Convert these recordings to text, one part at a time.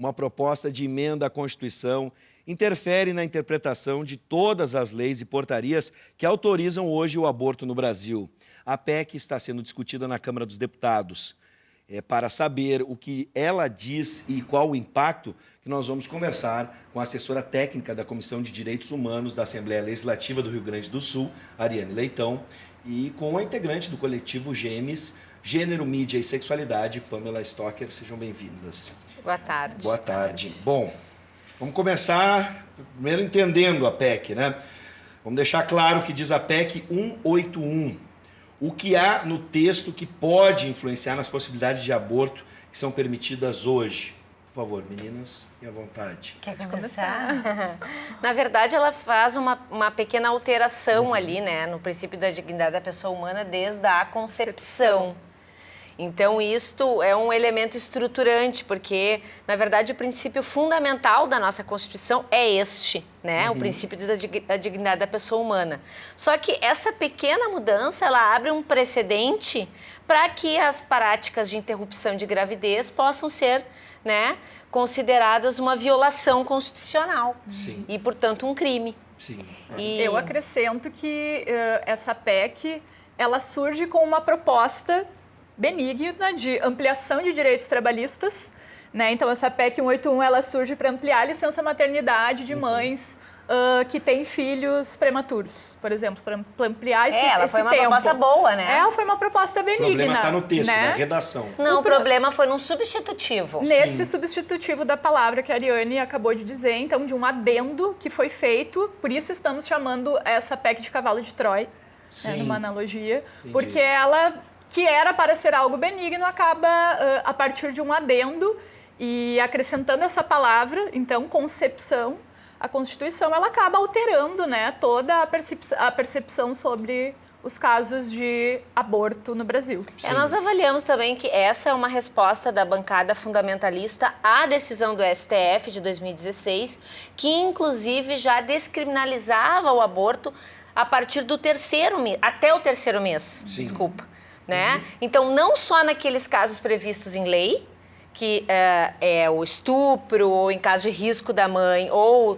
uma proposta de emenda à Constituição, interfere na interpretação de todas as leis e portarias que autorizam hoje o aborto no Brasil. A PEC está sendo discutida na Câmara dos Deputados. Para saber o que ela diz e qual o impacto, que nós vamos conversar com a assessora técnica da Comissão de Direitos Humanos da Assembleia Legislativa do Rio Grande do Sul, Ariane Leitão, e com a integrante do coletivo GEMES, Gênero, Mídia e Sexualidade, Pamela Stocker. Sejam bem-vindas. Boa tarde. Boa tarde. Bom, vamos começar primeiro entendendo a PEC, né? Vamos deixar claro o que diz a PEC 181. O que há no texto que pode influenciar nas possibilidades de aborto que são permitidas hoje? Por favor, meninas, fiquem à vontade. Quer começar? Na verdade, ela faz uma pequena alteração ali, né, no princípio da dignidade da pessoa humana desde a concepção. Então, isto é um elemento estruturante, porque, na verdade, o princípio fundamental da nossa Constituição é este, né? O princípio da dignidade da pessoa humana. Só que essa pequena mudança, ela abre um precedente para que as práticas de interrupção de gravidez possam ser, né, consideradas uma violação constitucional. Sim. E, portanto, um crime. Sim. Eu acrescento que essa PEC, ela surge com uma proposta benigna de ampliação de direitos trabalhistas, né? Então, essa PEC 181, ela surge para ampliar a licença maternidade de mães que têm filhos prematuros, por exemplo, para ampliar esse tempo. Ela foi uma proposta boa, né? Foi uma proposta benigna. O problema está no texto, né? na redação. Não, o problema foi num substitutivo. Nesse substitutivo da palavra que a Ariane acabou de dizer, então, de um adendo que foi feito, por isso estamos chamando essa PEC de cavalo de Troia, né, numa analogia, porque ela, que era para ser algo benigno, acaba a partir de um adendo e acrescentando essa palavra, então, concepção, a Constituição, ela acaba alterando, né, toda a percepção sobre os casos de aborto no Brasil. Nós avaliamos também que essa é uma resposta da bancada fundamentalista à decisão do STF de 2016, que inclusive já descriminalizava o aborto a partir do terceiro mês, até o terceiro mês, desculpa. Né? Então, não só naqueles casos previstos em lei, que é o estupro, ou em caso de risco da mãe, ou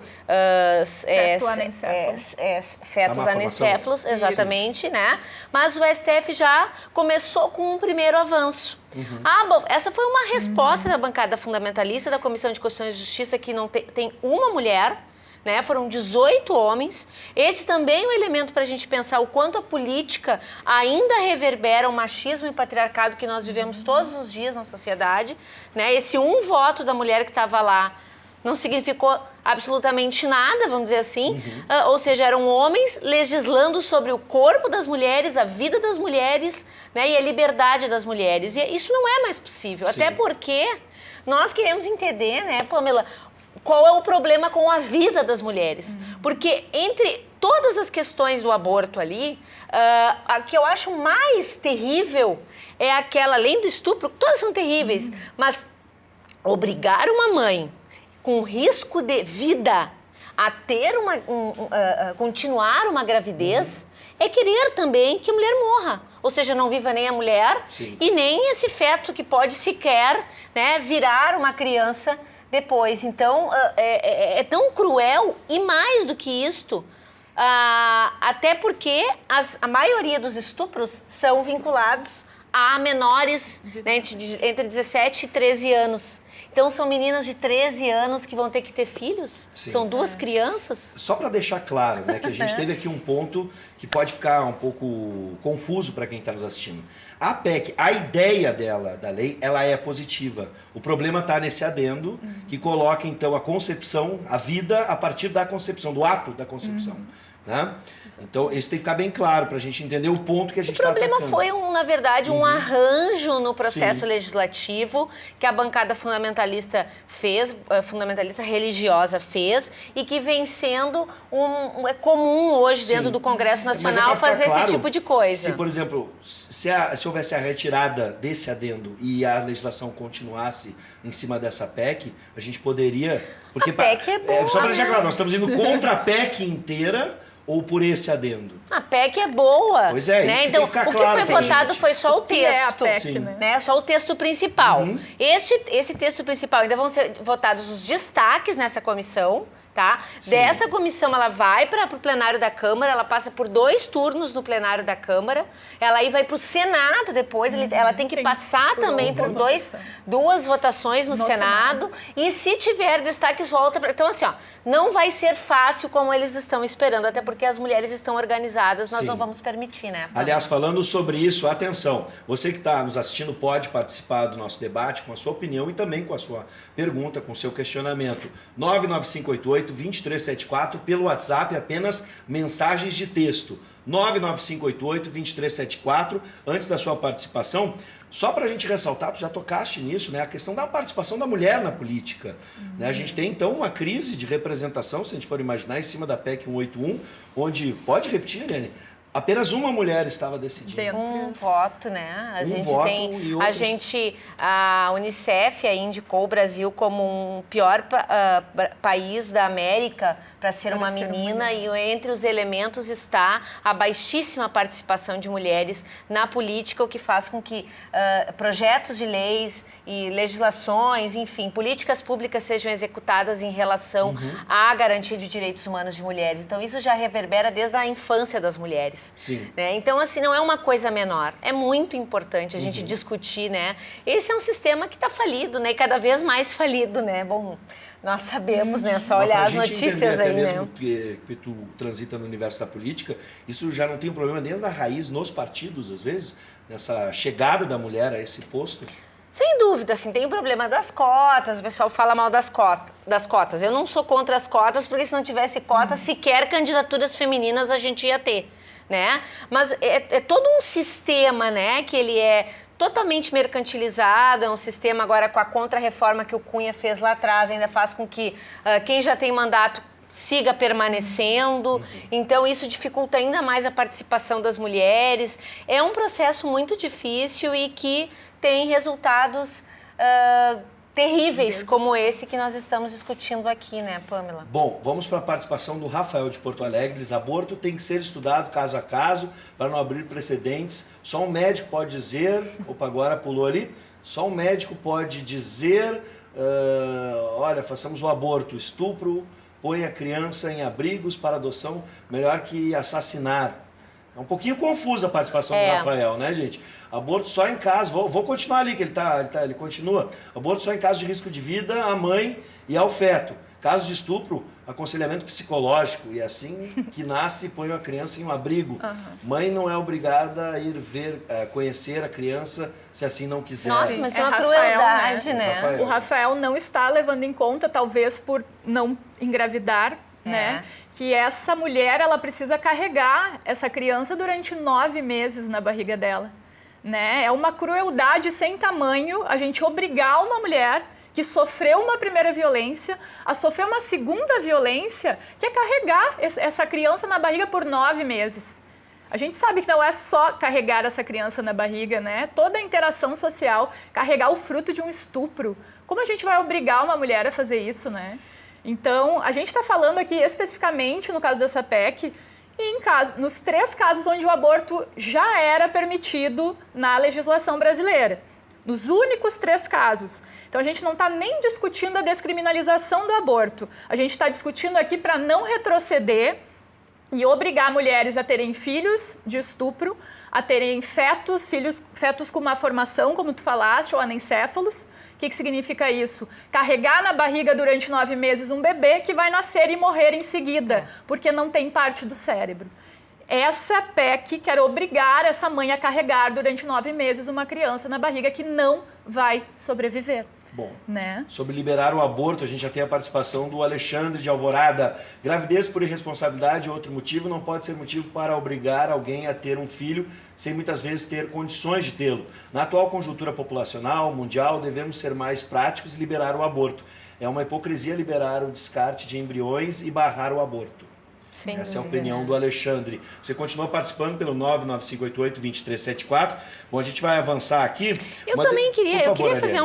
fetos anencéfalos, exatamente, né? Mas o STF já começou com um primeiro avanço. Essa foi uma resposta da bancada fundamentalista da Comissão de Constituição e Justiça, que não tem uma mulher, né? Foram 18 homens. Esse também é um elemento para a gente pensar o quanto a política ainda reverbera o machismo e o patriarcado que nós vivemos todos os dias na sociedade, né? Esse um voto da mulher que estava lá não significou absolutamente nada, vamos dizer assim. Ou seja, eram homens legislando sobre o corpo das mulheres, a vida das mulheres, né? E a liberdade das mulheres. E isso não é mais possível. Até porque nós queremos entender, né, Pamela, qual é o problema com a vida das mulheres. Porque entre todas as questões do aborto ali, a que eu acho mais terrível é aquela, além do estupro, todas são terríveis, mas obrigar uma mãe com risco de vida a ter continuar uma gravidez é querer também que a mulher morra. Ou seja, não viva nem a mulher e nem esse feto que pode sequer, né, virar uma criança depois. Então, é tão cruel e mais do que isto, até porque a maioria dos estupros são vinculados a menores, né, entre 17 e 13 anos. Então, são meninas de 13 anos que vão ter que ter filhos? São duas crianças? Só para deixar claro, né, que a gente teve aqui um ponto que pode ficar um pouco confuso para quem está nos assistindo. A PEC, a ideia dela, da lei, ela é positiva. O problema está nesse adendo que coloca, então, a concepção, a vida, a partir da concepção, do ato da concepção. Né? Então, isso tem que ficar bem claro para a gente entender o ponto que a gente está atacando. O problema foi, na verdade, um arranjo no processo legislativo que a bancada fundamentalista fez, fundamentalista religiosa fez, e que vem sendo é comum hoje dentro do Congresso Nacional fazer esse tipo de coisa. Se, por exemplo, se houvesse a retirada desse adendo e a legislação continuasse em cima dessa PEC, a gente poderia... Porque a PEC é boa, só para deixar claro, nós estamos indo contra a PEC inteira, ou por esse adendo? A PEC é boa. Pois é, né? isso então, tem que ficar o que claro foi votado foi só o texto. É a PEC, né? Só o texto principal. Esse texto principal ainda vão ser votados os destaques nessa comissão. Tá? Dessa comissão, ela vai para o plenário da Câmara, ela passa por 2 turnos no plenário da Câmara, ela aí vai para o Senado depois, ela tem que passar também por 2 votações no Senado, e se tiver destaques, volta para... Então, assim, ó, não vai ser fácil como eles estão esperando, até porque as mulheres estão organizadas, nós não vamos permitir, né? Aliás, falando sobre isso, atenção, você que está nos assistindo pode participar do nosso debate com a sua opinião e também com a sua pergunta, com o seu questionamento. 99588-2374, pelo WhatsApp, apenas mensagens de texto. 99588-2374, antes da sua participação. Só para a gente ressaltar, tu já tocaste nisso, né? A questão da participação da mulher na política. Né? A gente tem, então, uma crise de representação, se a gente for imaginar, em cima da PEC 181, onde, pode repetir, Irene? Apenas uma mulher estava decidindo. Um voto, né? A Unicef aí indicou o Brasil como um pior país da América para ser uma menina, e entre os elementos está a baixíssima participação de mulheres na política, o que faz com que projetos de leis e legislações, enfim, políticas públicas sejam executadas em relação à garantia de direitos humanos de mulheres. Então, isso já reverbera desde a infância das mulheres. Sim. Né? Então, assim, não é uma coisa menor. É muito importante a gente discutir, né? Esse é um sistema que está falido, né? E cada vez mais falido, né? Bom, nós sabemos, né? Só olhar as notícias aí, né? Mesmo que tu transita no universo da política, isso já não tem problema desde a raiz nos partidos, às vezes, nessa chegada da mulher a esse posto? Sem dúvida, assim, tem o problema das cotas, o pessoal fala mal das cotas. Eu não sou contra as cotas, porque se não tivesse cotas, sequer candidaturas femininas a gente ia ter, né? Mas é todo um sistema, né, que ele é totalmente mercantilizado, é um sistema agora com a contra-reforma que o Cunha fez lá atrás, ainda faz com que quem já tem mandato siga permanecendo, então isso dificulta ainda mais a participação das mulheres. É um processo muito difícil e que tem resultados terríveis como esse que nós estamos discutindo aqui, né, Pamela? Bom, vamos para a participação do Rafael de Porto Alegre. Diz: aborto tem que ser estudado caso a caso para não abrir precedentes. Só um médico pode dizer... Opa, agora pulou ali. Só um médico pode dizer... olha, façamos o aborto, estupro, põe a criança em abrigos para adoção, melhor que assassinar. É um pouquinho confusa a participação do Rafael, né, gente? Aborto só em caso... Vou continuar ali, que ele continua. Aborto só em caso de risco de vida à mãe e ao feto. Caso de estupro, aconselhamento psicológico. E assim que nasce, põe a criança em um abrigo. Mãe não é obrigada a ir conhecer a criança se assim não quiser. Nossa, mas é uma crueldade, né? O Rafael não está levando em conta, talvez por não engravidar, né? Que essa mulher, ela precisa carregar essa criança durante 9 meses na barriga dela, né? É uma crueldade sem tamanho a gente obrigar uma mulher que sofreu uma primeira violência a sofrer uma segunda violência, que é carregar essa criança na barriga por 9 meses. A gente sabe que não é só carregar essa criança na barriga, né? Toda a interação social, carregar o fruto de um estupro. Como a gente vai obrigar uma mulher a fazer isso, né? Então, a gente está falando aqui especificamente, no caso dessa PEC, nos 3 casos onde o aborto já era permitido na legislação brasileira. Nos únicos 3 casos. Então, a gente não está nem discutindo a descriminalização do aborto. A gente está discutindo aqui para não retroceder e obrigar mulheres a terem filhos de estupro, a terem fetos com má formação, como tu falaste, ou anencéfalos. O que significa isso? Carregar na barriga durante 9 meses um bebê que vai nascer e morrer em seguida, porque não tem parte do cérebro. Essa PEC quer obrigar essa mãe a carregar durante 9 meses uma criança na barriga que não vai sobreviver. Bom, né? Sobre liberar o aborto, a gente já tem a participação do Alexandre de Alvorada. Gravidez por irresponsabilidade ou outro motivo não pode ser motivo para obrigar alguém a ter um filho sem muitas vezes ter condições de tê-lo. Na atual conjuntura populacional, mundial, devemos ser mais práticos e liberar o aborto. É uma hipocrisia liberar o descarte de embriões e barrar o aborto. Sem Essa é a dúvida, opinião do Alexandre. Você continua participando pelo 99588-2374. Bom, a gente vai avançar aqui. Eu queria fazer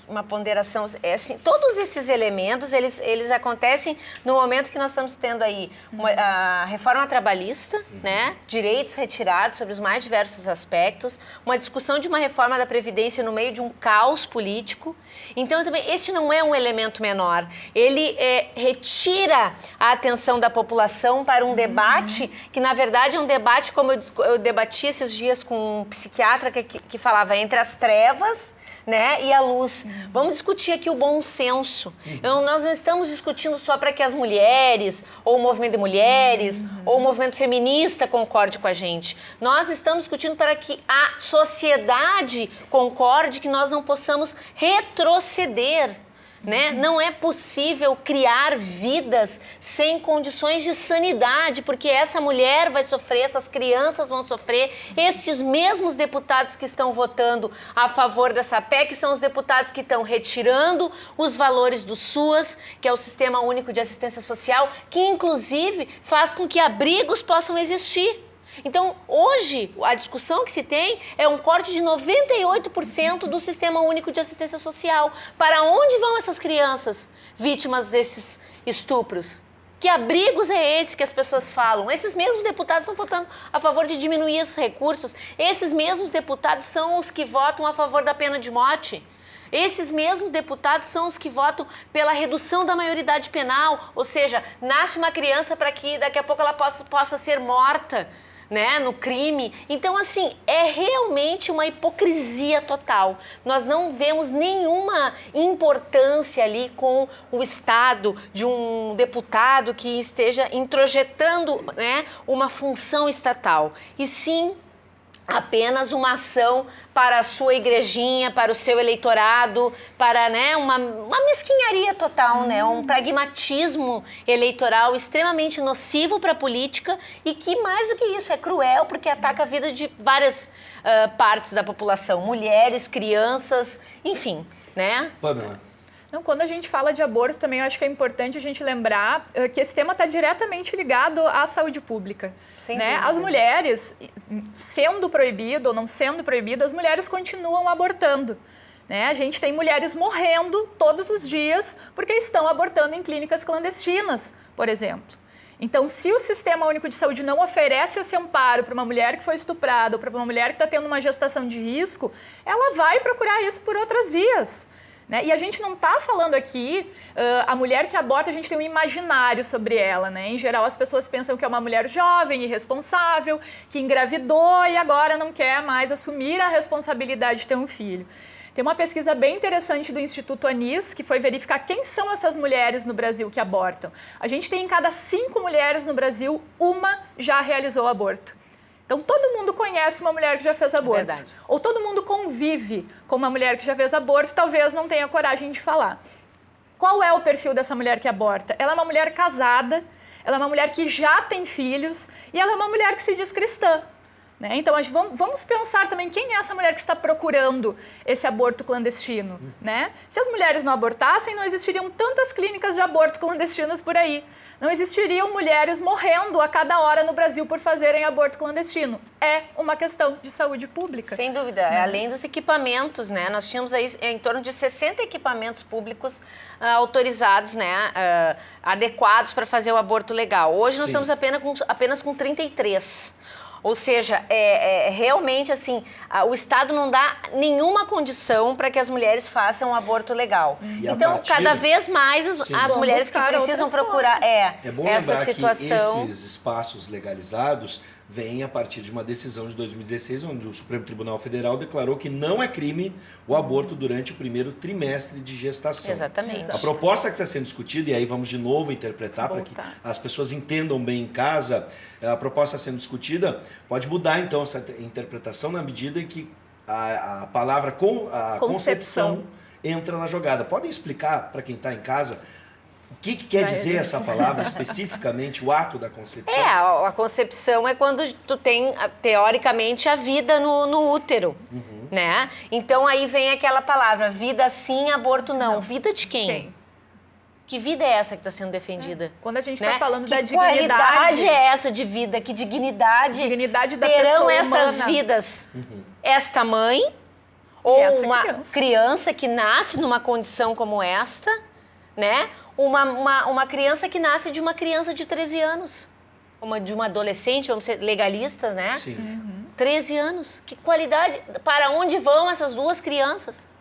uma ponderação. Assim, todos esses elementos, eles acontecem no momento que nós estamos tendo aí a reforma trabalhista, né? Direitos retirados sobre os mais diversos aspectos, uma discussão de uma reforma da Previdência no meio de um caos político. Então, também, este não é um elemento menor. Ele retira a atenção da população para um debate que, na verdade, é um debate, como eu debati esses dias com um psiquiatra que falava entre as trevas, né, e a luz. Vamos discutir aqui o bom senso. Nós não estamos discutindo só para que as mulheres, ou o movimento de mulheres, ou o movimento feminista concorde com a gente. Nós estamos discutindo para que a sociedade concorde, que nós não possamos retroceder. Né? Não é possível criar vidas sem condições de sanidade, porque essa mulher vai sofrer, essas crianças vão sofrer. Estes mesmos deputados que estão votando a favor dessa PEC são os deputados que estão retirando os valores do SUAS, que é o Sistema Único de Assistência Social, que inclusive faz com que abrigos possam existir. Então, hoje, a discussão que se tem é um corte de 98% do Sistema Único de Assistência Social. Para onde vão essas crianças vítimas desses estupros? Que abrigos é esse que as pessoas falam? Esses mesmos deputados estão votando a favor de diminuir esses recursos. Esses mesmos deputados são os que votam a favor da pena de morte. Esses mesmos deputados são os que votam pela redução da maioridade penal. Ou seja, nasce uma criança para que daqui a pouco ela possa ser morta, né, no crime. Então, assim, é realmente uma hipocrisia total. Nós não vemos nenhuma importância ali com o Estado de um deputado que esteja introjetando, né, uma função estatal. E sim, apenas uma ação para a sua igrejinha, para o seu eleitorado, para, né, uma mesquinharia total, né, um pragmatismo eleitoral extremamente nocivo para a política e que, mais do que isso, é cruel porque ataca a vida de várias partes da população, mulheres, crianças, enfim, né? Pamela. Não, quando a gente fala de aborto, também eu acho que é importante a gente lembrar que esse tema está diretamente ligado à saúde pública. Né? As mulheres, sendo proibido ou não sendo proibido, as mulheres continuam abortando. Né? A gente tem mulheres morrendo todos os dias porque estão abortando em clínicas clandestinas, por exemplo. Então, se o Sistema Único de Saúde não oferece esse amparo para uma mulher que foi estuprada ou para uma mulher que está tendo uma gestação de risco, ela vai procurar isso por outras vias. Né? E a gente não está falando aqui, a mulher que aborta, a gente tem um imaginário sobre ela. Né? Em geral, as pessoas pensam que é uma mulher jovem, irresponsável, que engravidou e agora não quer mais assumir a responsabilidade de ter um filho. Tem uma pesquisa bem interessante do Instituto Anis, que foi verificar quem são essas mulheres no Brasil que abortam. A gente tem em cada 5 mulheres no Brasil, uma já realizou aborto. Então, todo mundo conhece uma mulher que já fez aborto. Verdade. Ou todo mundo convive com uma mulher que já fez aborto, talvez não tenha coragem de falar. Qual é o perfil dessa mulher que aborta? Ela é uma mulher casada, ela é uma mulher que já tem filhos e ela é uma mulher que se diz cristã. Né? Então, vamos pensar também quem é essa mulher que está procurando esse aborto clandestino. Né? Se as mulheres não abortassem, não existiriam tantas clínicas de aborto clandestinas por aí. Não existiriam mulheres morrendo a cada hora no Brasil por fazerem aborto clandestino. É uma questão de saúde pública. Sem dúvida. Além dos equipamentos, né? Nós tínhamos aí em torno de 60 equipamentos públicos autorizados, né? Adequados para fazer o aborto legal. Hoje nós estamos apenas com 33. Ou seja, realmente assim, o Estado não dá nenhuma condição para que as mulheres façam um aborto legal. Então, cada vez mais as mulheres que precisam procurar bom essa lembrar situação. Que esses espaços legalizados vêm a partir de uma decisão de 2016, onde o Supremo Tribunal Federal declarou que não é crime o aborto durante o primeiro trimestre de gestação. Exatamente. A proposta que está sendo discutida, e aí vamos de novo interpretar para que as pessoas entendam bem em casa, a proposta sendo discutida pode mudar então essa interpretação na medida em que a palavra concepção entra na jogada. Podem explicar para quem está em casa o que quer dizer essa palavra especificamente, o ato da concepção? A concepção é quando tu tem, teoricamente, a vida no útero, né? Então, aí vem aquela palavra, vida sim, aborto não. Vida de quem? Que vida é essa que está sendo defendida? Quando a gente está falando da dignidade... Que qualidade é essa de vida? Que dignidade da terão pessoa essas humana. Vidas? Esta mãe ou uma criança que nasce numa condição como esta, né? Uma criança que nasce de uma criança de 13 anos. De uma adolescente, vamos ser legalistas, né? Sim. 13 anos. Que qualidade... Para onde vão essas duas crianças?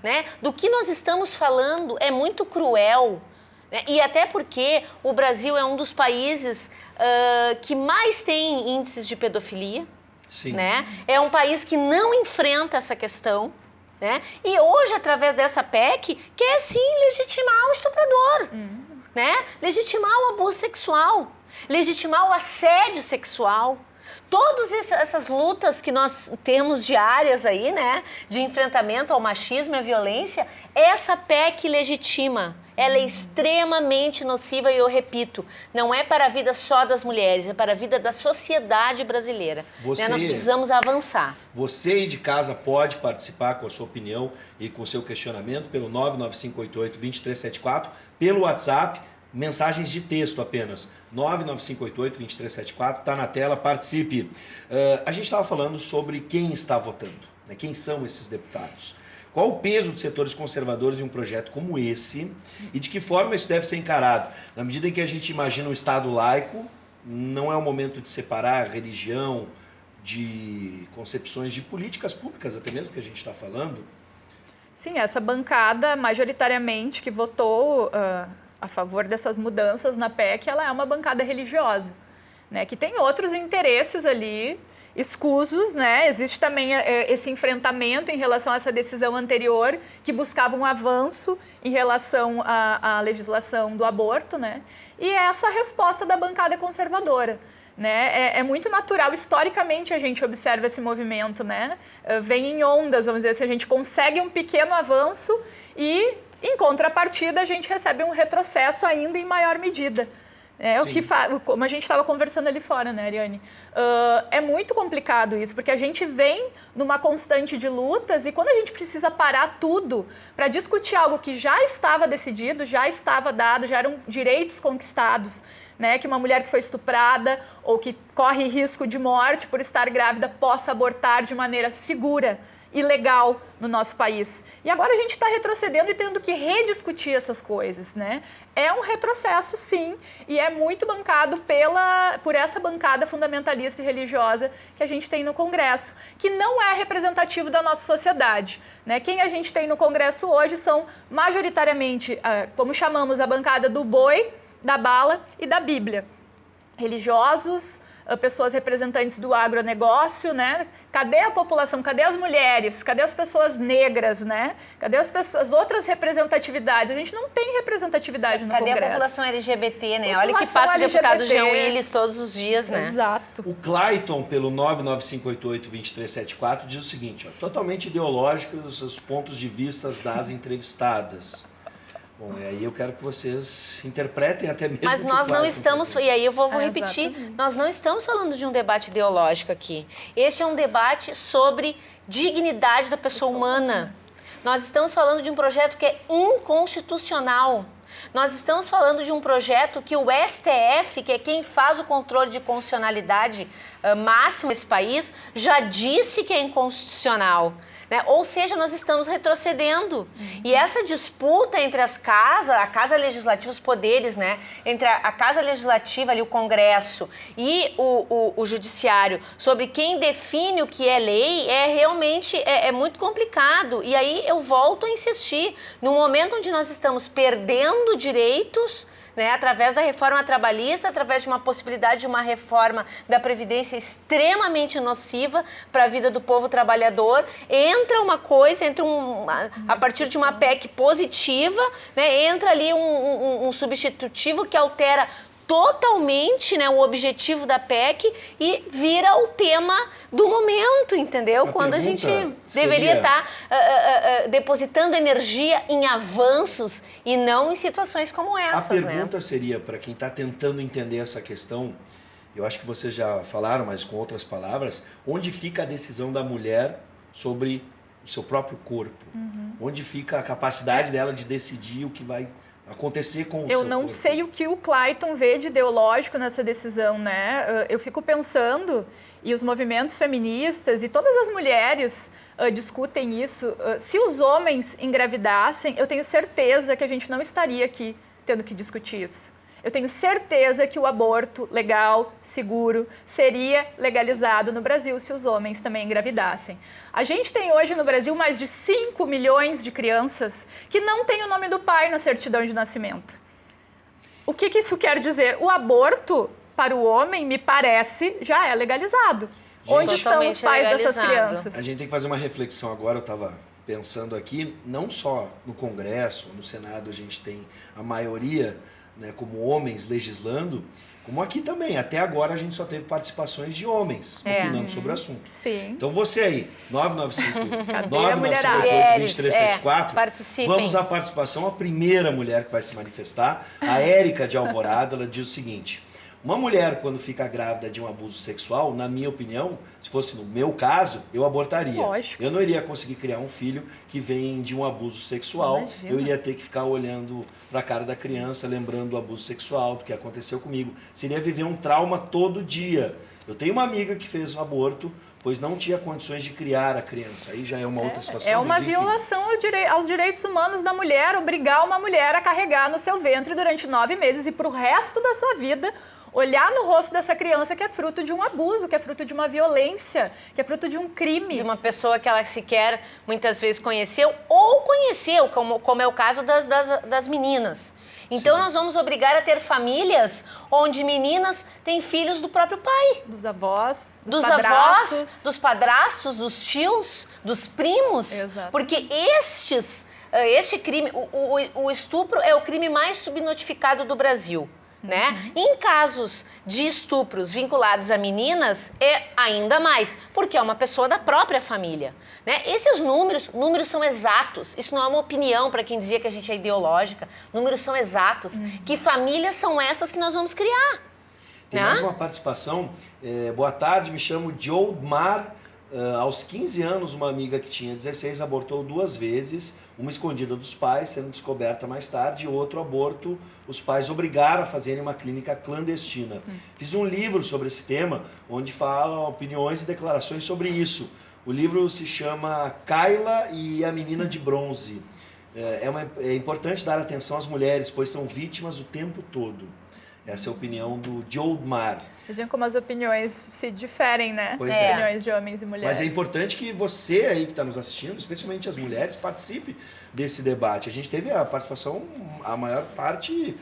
Né? Do que nós estamos falando é muito cruel, né? E até porque o Brasil é um dos países que mais tem índices de pedofilia. Sim. Né? É um país que não enfrenta essa questão, né? E hoje, através dessa PEC, quer sim legitimar o estuprador, né? Legitimar o abuso sexual, legitimar o assédio sexual. Todas essas lutas que nós temos diárias aí, né, de enfrentamento ao machismo e à violência, essa PEC legitima. Ela é extremamente nociva e eu repito, não é para a vida só das mulheres, é para a vida da sociedade brasileira. Né? Nós precisamos avançar. Você aí de casa pode participar com a sua opinião e com o seu questionamento pelo 99588-2374, pelo WhatsApp, mensagens de texto apenas. 99588-2374, está na tela, participe. A gente estava falando sobre quem está votando, né? Quem são esses deputados. Qual o peso dos setores conservadores em um projeto como esse e de que forma isso deve ser encarado? Na medida em que a gente imagina um Estado laico, não é o momento de separar a religião de concepções de políticas públicas, até mesmo que a gente está falando. Sim, essa bancada majoritariamente que votou a favor dessas mudanças na PEC, ela é uma bancada religiosa, né, que tem outros interesses ali escusos, né? Existe também esse enfrentamento em relação a essa decisão anterior que buscava um avanço em relação à legislação do aborto, né? E essa resposta da bancada conservadora, né? É muito natural, historicamente a gente observa esse movimento, né? Vem em ondas, vamos dizer, se a gente consegue um pequeno avanço e em contrapartida a gente recebe um retrocesso ainda em maior medida. O que como a gente estava conversando ali fora, né, Ariane? É muito complicado isso, porque a gente vem numa constante de lutas e quando a gente precisa parar tudo para discutir algo que já estava decidido, já estava dado, já eram direitos conquistados, né, que uma mulher que foi estuprada ou que corre risco de morte por estar grávida possa abortar de maneira segura e legal no nosso país. E agora a gente está retrocedendo e tendo que rediscutir essas coisas, né? É um retrocesso, sim, e é muito bancado por essa bancada fundamentalista e religiosa que a gente tem no Congresso, que não é representativo da nossa sociedade, né? Quem a gente tem no Congresso hoje são majoritariamente, como chamamos, a bancada do boi, da bala e da Bíblia. Religiosos, pessoas representantes do agronegócio, né? Cadê a população? Cadê as mulheres? Cadê as pessoas negras, né? Cadê as outras representatividades? A gente não tem representatividade no Congresso. Cadê a população LGBT, né? Olha que passa o deputado Jean Willis todos os dias, né? Exato. O Clayton, pelo 99588-2374, diz o seguinte, ó, totalmente ideológicos os pontos de vista das entrevistadas. Bom, e aí eu quero que vocês interpretem até mesmo... Mas nós não estamos... E aí eu vou repetir. Exatamente. Nós não estamos falando de um debate ideológico aqui. Este é um debate sobre dignidade da pessoa humana. Nós estamos falando de um projeto que é inconstitucional. Nós estamos falando de um projeto que o STF, que é quem faz o controle de constitucionalidade máximo nesse país, já disse que é inconstitucional. Né? Ou seja, nós estamos retrocedendo. E essa disputa entre a Casa Legislativa, os poderes, né? Entre a Casa Legislativa, ali, o Congresso, e o Judiciário, sobre quem define o que é lei, realmente muito complicado. E aí eu volto a insistir, no momento onde nós estamos perdendo direitos, né, através da reforma trabalhista, através de uma possibilidade de uma reforma da Previdência extremamente nociva para a vida do povo trabalhador, entra uma coisa, a partir de uma PEC positiva, né, entra ali um substitutivo que altera totalmente, né, o objetivo da PEC e vira o tema do momento, entendeu? Quando a gente deveria estar depositando energia em avanços e não em situações como essas, né? A pergunta seria, para quem está tentando entender essa questão, eu acho que vocês já falaram, mas com outras palavras, onde fica a decisão da mulher sobre o seu próprio corpo? Onde fica a capacidade dela de decidir o que vai acontecer com o Eu seu não corpo. sei o que o Clayton vê de ideológico nessa decisão, né? Eu fico pensando, e os movimentos feministas e todas as mulheres discutem isso, se os homens engravidassem, eu tenho certeza que a gente não estaria aqui tendo que discutir isso. Eu tenho certeza que o aborto legal, seguro, seria legalizado no Brasil se os homens também engravidassem. A gente tem hoje no Brasil mais de 5 milhões de crianças que não têm o nome do pai na certidão de nascimento. O que isso quer dizer? O aborto, para o homem, me parece, já é legalizado. Onde estão os pais dessas crianças? A gente tem que fazer uma reflexão agora, eu estava pensando aqui, não só no Congresso, no Senado a gente tem a maioria, né, como homens legislando, como aqui também. Até agora a gente só teve participações de homens opinando sobre o assunto. Sim. Então você aí, 995-995-2374, participem. vamos à participação. A primeira mulher que vai se manifestar, a Érica de Alvorada, ela diz o seguinte: uma mulher, quando fica grávida de um abuso sexual, na minha opinião, se fosse no meu caso, eu abortaria. Lógico. Eu não iria conseguir criar um filho que vem de um abuso sexual. Imagina. Eu iria ter que ficar olhando para a cara da criança, lembrando do abuso sexual, do que aconteceu comigo. Seria viver um trauma todo dia. Eu tenho uma amiga que fez um aborto, pois não tinha condições de criar a criança. Aí já é uma outra situação. É uma mas, enfim. violação aos direitos humanos da mulher, obrigar uma mulher a carregar no seu ventre durante 9 meses e para o resto da sua vida olhar no rosto dessa criança que é fruto de um abuso, que é fruto de uma violência, que é fruto de um crime. De uma pessoa que ela sequer muitas vezes conheceu ou conheceu, como é o caso das meninas. Então nós vamos obrigar a ter famílias onde meninas têm filhos do próprio pai. Dos avós, Dos padrastos. avós, dos padrastos, dos tios, dos primos. Exato. Porque este crime, o estupro é o crime mais subnotificado do Brasil. Né? Em casos de estupros vinculados a meninas, é ainda mais, porque é uma pessoa da própria família. Né? Esses números são exatos. Isso não é uma opinião para quem dizia que a gente é ideológica. Números são exatos. Que famílias são essas que nós vamos criar? Tem mais uma participação. Boa tarde, me chamo Jodmar. Aos 15 anos, uma amiga que tinha 16 abortou 2 vezes, uma escondida dos pais, sendo descoberta mais tarde, e outro aborto, os pais obrigaram a fazerem uma clínica clandestina. Fiz um livro sobre esse tema, onde falam opiniões e declarações sobre isso. O livro se chama Kayla e a Menina de Bronze. É importante dar atenção às mulheres, pois são vítimas o tempo todo. Essa é a opinião do Jodmar. Vejam como as opiniões se diferem, né? Pois As é. opiniões de homens e mulheres. Mas é importante que você aí que está nos assistindo, especialmente as mulheres, participe desse debate. A gente teve a participação, a maior parte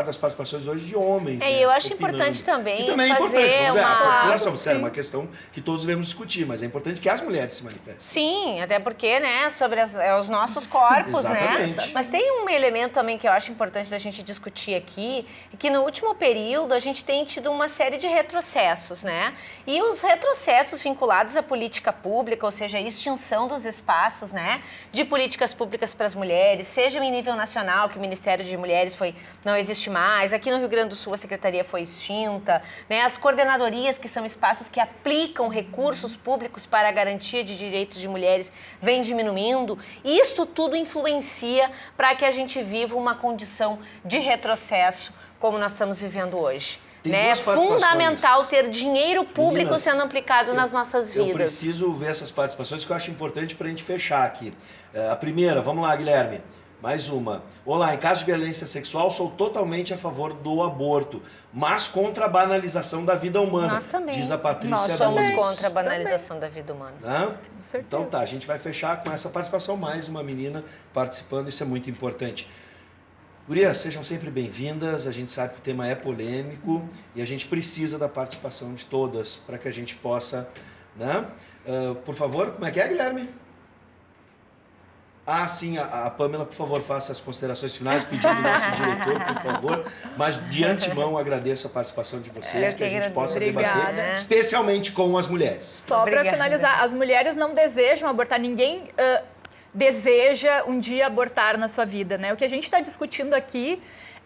das participações hoje de homens. E eu acho opinando. importante também E também é fazer importante, vamos ver, a população, Sim. sério, é uma questão que todos devemos discutir, mas é importante que as mulheres se manifestem. Sim, até porque, né, sobre os nossos corpos, né? Exatamente. Mas tem um elemento também que eu acho importante da gente discutir aqui, que no último período a gente tem tido uma série de retrocessos, né? E os retrocessos vinculados à política pública, ou seja, a extinção dos espaços, né, de políticas públicas para as mulheres, seja em nível nacional, que o Ministério de Mulheres não existe mais, aqui no Rio Grande do Sul a Secretaria foi extinta, né? As coordenadorias, que são espaços que aplicam recursos públicos para a garantia de direitos de mulheres, vem diminuindo. E isto tudo influencia para que a gente viva uma condição de retrocesso como nós estamos vivendo hoje. Né? É fundamental ter dinheiro público, meninas, sendo aplicado nas nossas vidas. Eu preciso ver essas participações que eu acho importante para a gente fechar aqui. A primeira, vamos lá, Guilherme. Mais uma. Olá, em caso de violência sexual, sou totalmente a favor do aborto, mas contra a banalização da vida humana. Nós também. Diz a Patrícia Nós somos Nunes. contra a banalização da vida humana. Com certeza. Então tá, a gente vai fechar com essa participação, mais uma menina participando, isso é muito importante. Gurias, sejam sempre bem-vindas, a gente sabe que o tema é polêmico e a gente precisa da participação de todas para que a gente possa, né? Por favor, como é que é, Guilherme? Ah, sim, a Pamela, por favor, faça as considerações finais, pedindo do nosso diretor, por favor. Mas, de antemão, agradeço a participação de vocês, que a gente possa debater, especialmente com as mulheres. Só para finalizar, as mulheres não desejam abortar, ninguém deseja um dia abortar na sua vida, né? O que a gente está discutindo aqui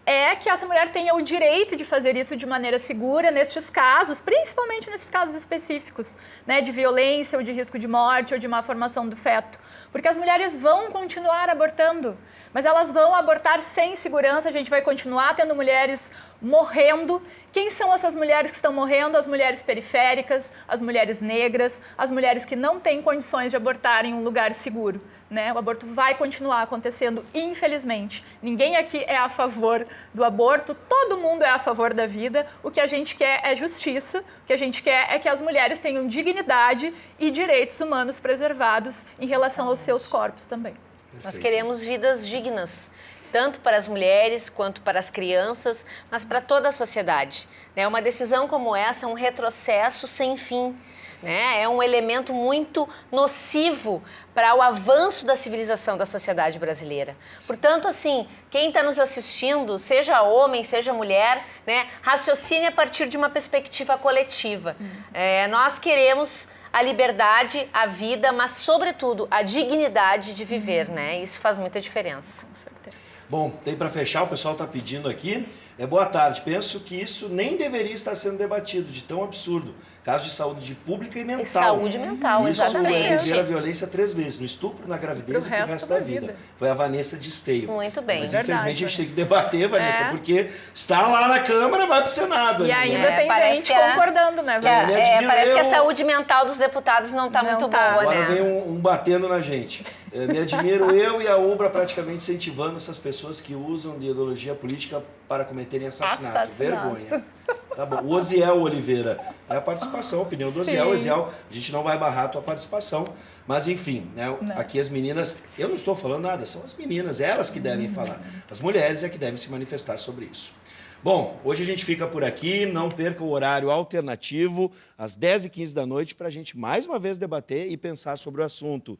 é que essa mulher tenha o direito de fazer isso de maneira segura nestes casos, principalmente nesses casos específicos, né, de violência ou de risco de morte ou de má formação do feto. Porque as mulheres vão continuar abortando, mas elas vão abortar sem segurança, a gente vai continuar tendo mulheres morrendo. Quem são essas mulheres que estão morrendo? As mulheres periféricas, as mulheres negras, as mulheres que não têm condições de abortar em um lugar seguro. Né? O aborto vai continuar acontecendo, infelizmente. Ninguém aqui é a favor do aborto, todo mundo é a favor da vida. O que a gente quer é justiça, o que a gente quer é que as mulheres tenham dignidade e direitos humanos preservados em relação aos seus corpos também. Nós queremos vidas dignas, tanto para as mulheres quanto para as crianças, mas para toda a sociedade. Uma decisão como essa é um retrocesso sem fim. É um elemento muito nocivo para o avanço da civilização da sociedade brasileira. Portanto, assim, quem está nos assistindo, seja homem, seja mulher, raciocine a partir de uma perspectiva coletiva. Nós queremos a liberdade, a vida, mas, sobretudo, a dignidade de viver, Isso faz muita diferença. Com certeza. Bom, tem para fechar, o pessoal está pedindo aqui. Boa tarde. Penso que isso nem deveria estar sendo debatido, de tão absurdo. Caso de saúde pública e mental. E saúde mental, isso exatamente. Isso é a violência 3 vezes, no estupro, na gravidez e pro resto da vida. Foi a Vanessa de Esteio. Muito bem. Mas infelizmente a gente tem que debater, Vanessa, porque está lá na Câmara, vai pro Senado. E ainda tem gente concordando, né, Vanessa? Parece que a saúde mental dos deputados não está muito boa, Agora vem um batendo na gente. Me admiro eu e a Ubra praticamente incentivando essas pessoas que usam de ideologia política para cometerem assassinato. Vergonha. Tá bom. O Osiel Oliveira, é a participação, a opinião do Osiel. Osiel, a gente não vai barrar a tua participação, mas enfim, aqui as meninas, eu não estou falando nada, são as meninas, elas que devem falar. As mulheres é que devem se manifestar sobre isso. Bom, hoje a gente fica por aqui, não perca o horário alternativo, às 10h15 da noite, para a gente mais uma vez debater e pensar sobre o assunto.